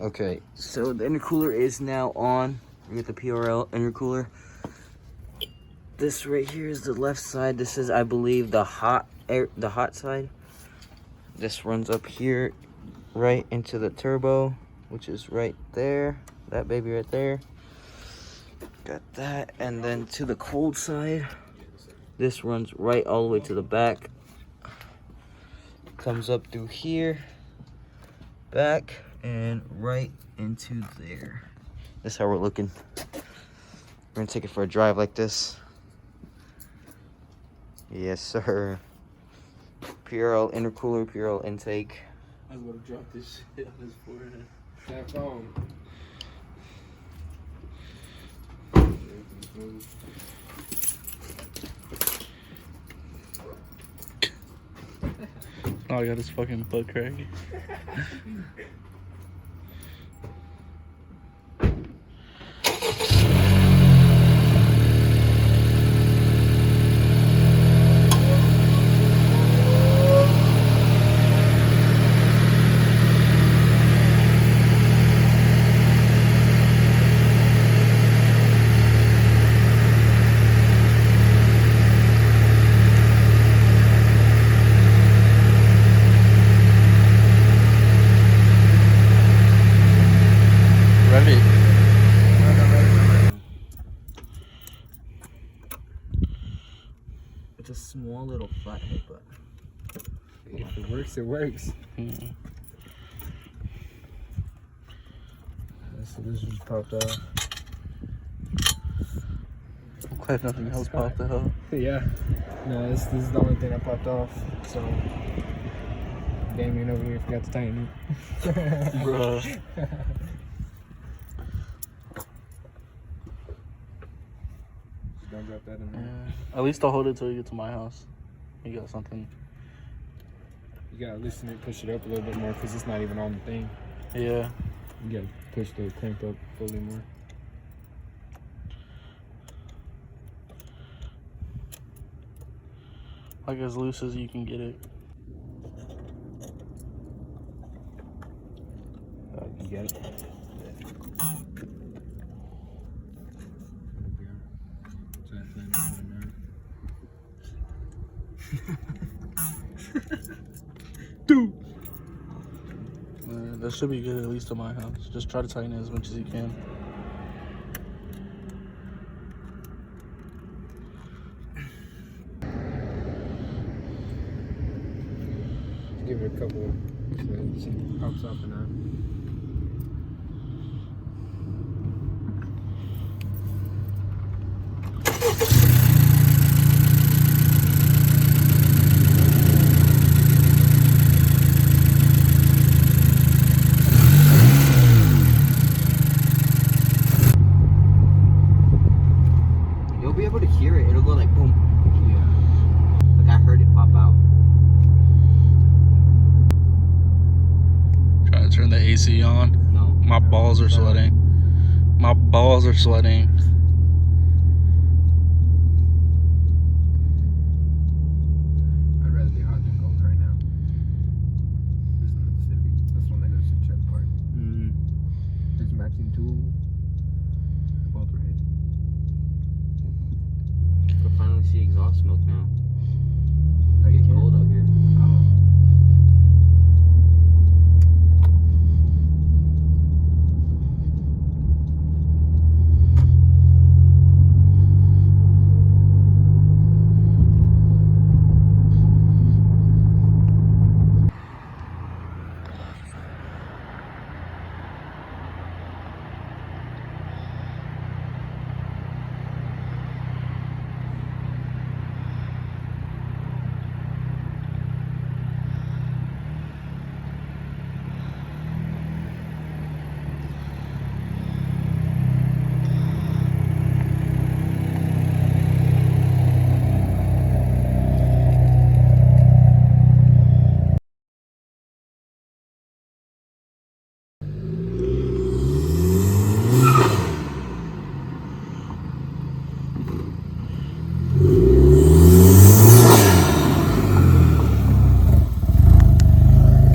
Okay, so the intercooler is now on. We get the PRL intercooler. This right here is the left side. This is, I believe, the hot side. This runs up here, right into the turbo, which is right there. That baby right there. Got that, and then to the cold side, this runs right all the way to the back. Comes up through here, back, and right into there. That's how we're looking. We're gonna take it for a drive like this. Yes, sir. PRL intercooler, PRL intake. I was about to drop this shit on his forehead. That phone. Oh, I got his fucking butt crack. It's a small little flathead, but if it works, it works. So this just popped out. I'm glad nothing else popped out. Yeah. No, this is the only thing that popped off. So, Damien over here forgot to tighten it. Bruh. Don't drop that in there. Yeah. At least I'll hold it till you get to my house. You got something. You gotta loosen it, push it up a little bit more because it's not even on the thing. Yeah. You gotta push the crank up fully more. Like as loose as you can get it. You get it? Dude! That should be good at least to my house. Just try to tighten it as much as you can. Give it a couple so it pops up and out. you'll be able to hear it. It'll go like boom. Yeah. Like I heard it pop out. Trying to turn the AC on. No. My balls are sweating. My balls are sweating. I'd rather be hot than cold right now. This one's Civic. This one they go to check part. There's matching tool. Both red. You can finally see exhaust smoke now. Are you It's kidding? cold out here.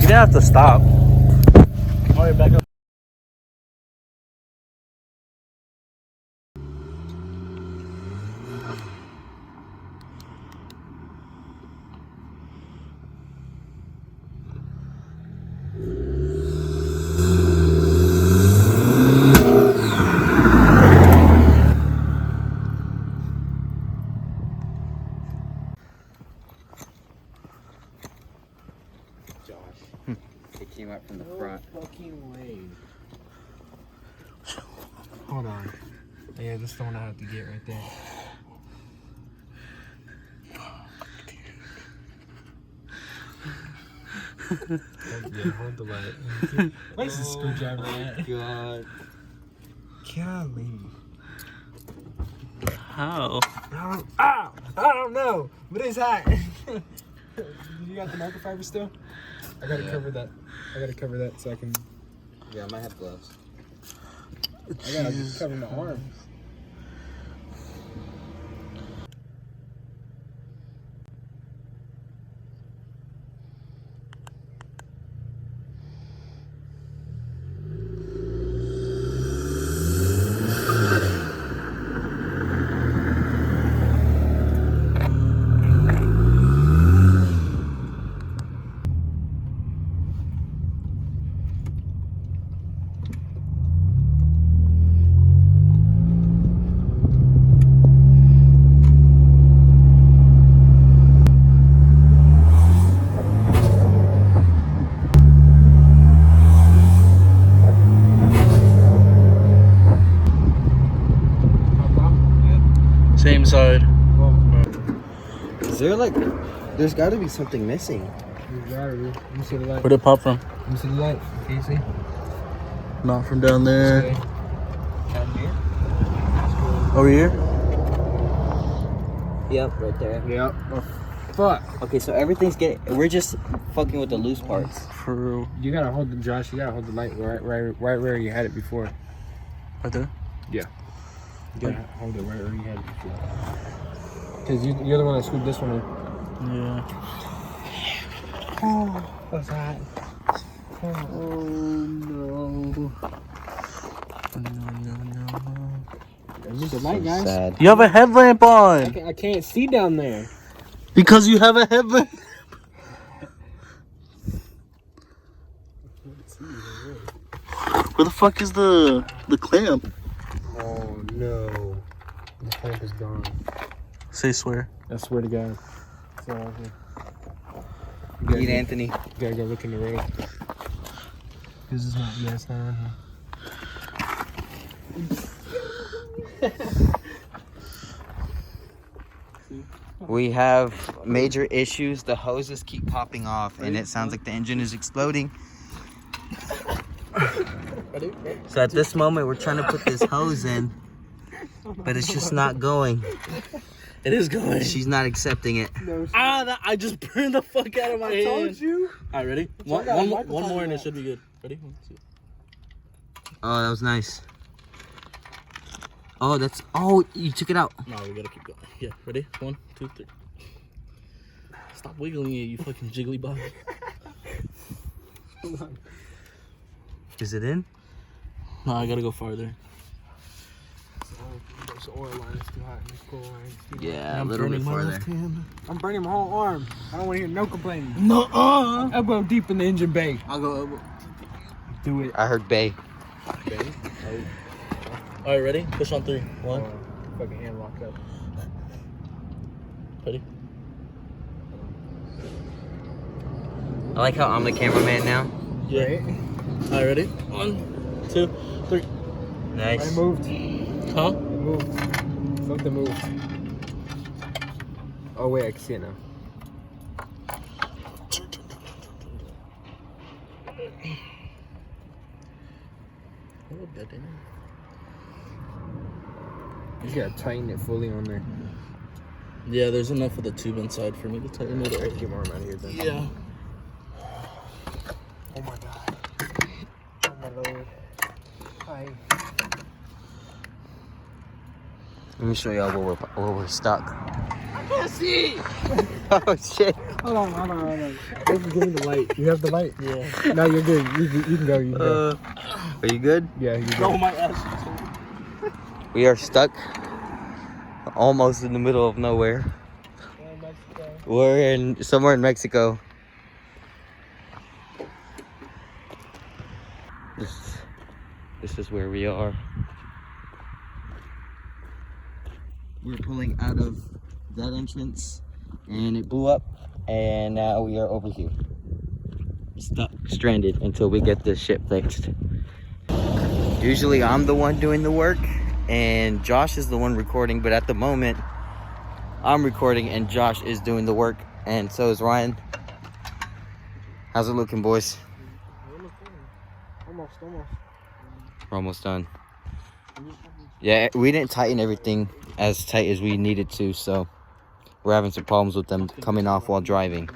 You didn't have to stop. Oh, you're back up. brought. Fucking way. Hold on. Yeah, this is the one I have to get right there. Yeah, hold the light. Where's the screwdriver at? God. Golly. How? I don't know, but it's hot. You got the microfiber still? I gotta cover that. I gotta cover that so I can. Yeah, I might have gloves. I gotta just cover my arms. Same side. Is there like, there's got to be something missing. You gotta be. Let me see the light. Where'd it pop from? Let me see the light. Can you see? Not from down there. Okay. Down here? Over here? Yep, right there. Yep. Oh, fuck. Okay, so everything's we're just fucking with the loose parts. For real. You gotta hold the, Josh, you gotta hold the light right where you had it before. Right there? Yeah. You gotta hold it right where you had it before. Because you're the one that screwed this one in. Yeah. Oh, that's hot. Oh no. No. I need the light, guys. Sad. You have a headlamp on! I can't see down there. Because you have a headlamp. Where the fuck is the clamp? Oh no. The clamp is gone. Say swear. I swear to God. It's all out here. Need Anthony. You gotta go look in the road. This is not, yeah, it's not on here. We have major issues. The hoses keep popping off and it sounds like the engine is exploding. So at this moment we're trying to put this hose in, but it's just not going. It is going. She's not accepting it. No, I just burned the fuck out of my hand. I told you. Alright, ready? One One more and it should be good. Ready? 1, 2. Oh, that was nice. Oh, that's, oh, you took it out. No, we gotta keep going. Yeah, ready? 1, 2, 3. Stop wiggling it, you fucking jiggly bug. Is it in? No, I gotta go farther. This oil line is too hot and this cool line is too hot. Yeah, a little bit farther. I'm burning my whole arm. I don't want to hear no complaining. No. Elbow deep in the engine bay. I'll go elbow. Do it. I heard Bay. Bay? Alright, ready? Push on 3. 1. Fucking hand locked up. Ready? I like how I'm the cameraman now. Yeah. Right? Alright, ready? 1, 2, 3. Nice. I moved. Huh? It moved. Something moved. Oh wait, I can see it now. A little bit, didn't You just gotta tighten it fully on there. it? Yeah, there's enough of the tube inside for me to tighten it Alright, up. get my arm out of here then. Yeah. Oh my god. Oh my lord. Hi. Let me show y'all where we're stuck. I can't see! Oh shit. Hold on. Give me the light. You have the light? Yeah. No, you're good. You can go. You can go. Are you good? Yeah, you can No, go. my ass. We are stuck almost in the middle of nowhere. We're in somewhere in Mexico. This is where we are. We're pulling out of that entrance and it blew up and now we are over here. Stuck. stranded until we get this shit fixed. Usually I'm the one doing the work and Josh is the one recording, but at the moment I'm recording and Josh is doing the work, and so is Ryan. How's it looking, boys? Almost. We're almost done. Yeah, we didn't tighten everything as tight as we needed to, so we're having some problems with them coming off while driving.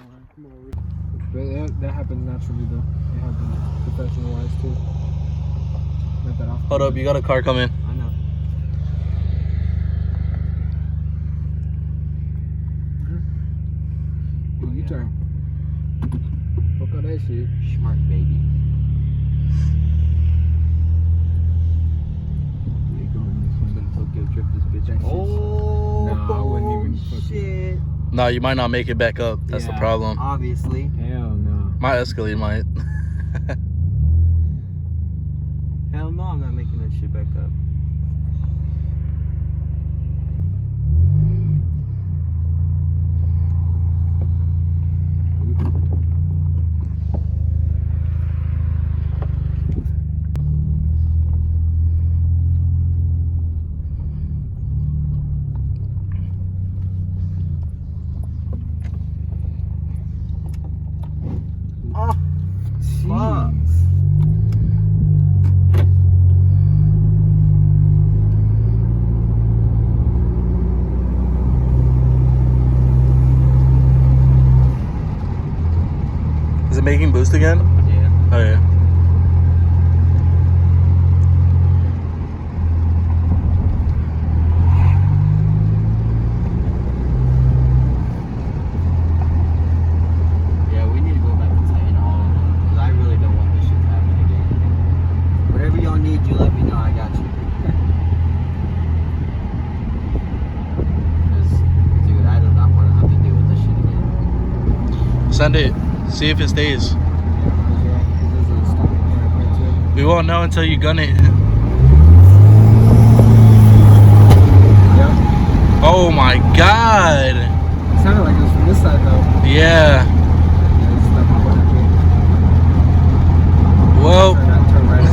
But that happens naturally though. It happens professional wise too. Not that often. Hold up, you got a car coming. I know. Ooh, you turn. Fuck all that shit. Smart baby. Yeah, go in this one. Tokyo trip this bitch. Oh, nah, I wouldn't even fucking. shit. No, you might not make it back up. That's the Yeah, problem. Obviously. Hell no. My Escalade might. Hell no, I'm not making that shit back up. Oh, fuck. Is it making boost again? Yeah. Oh yeah. Yeah, we need to go back and tighten all of them, because I really don't want this shit to happen again. Whatever y'all need, you let me know, I got you. Because, dude, I do not want to have to deal with this shit again. Send it. See if it stays. Yeah, might as well. 'Cause there's a stopping point right too. We won't know until you gun it. Yeah. Oh my god. It sounded like it was from this side though. Yeah. Yeah, it's stopping point right here. Well. Turn right.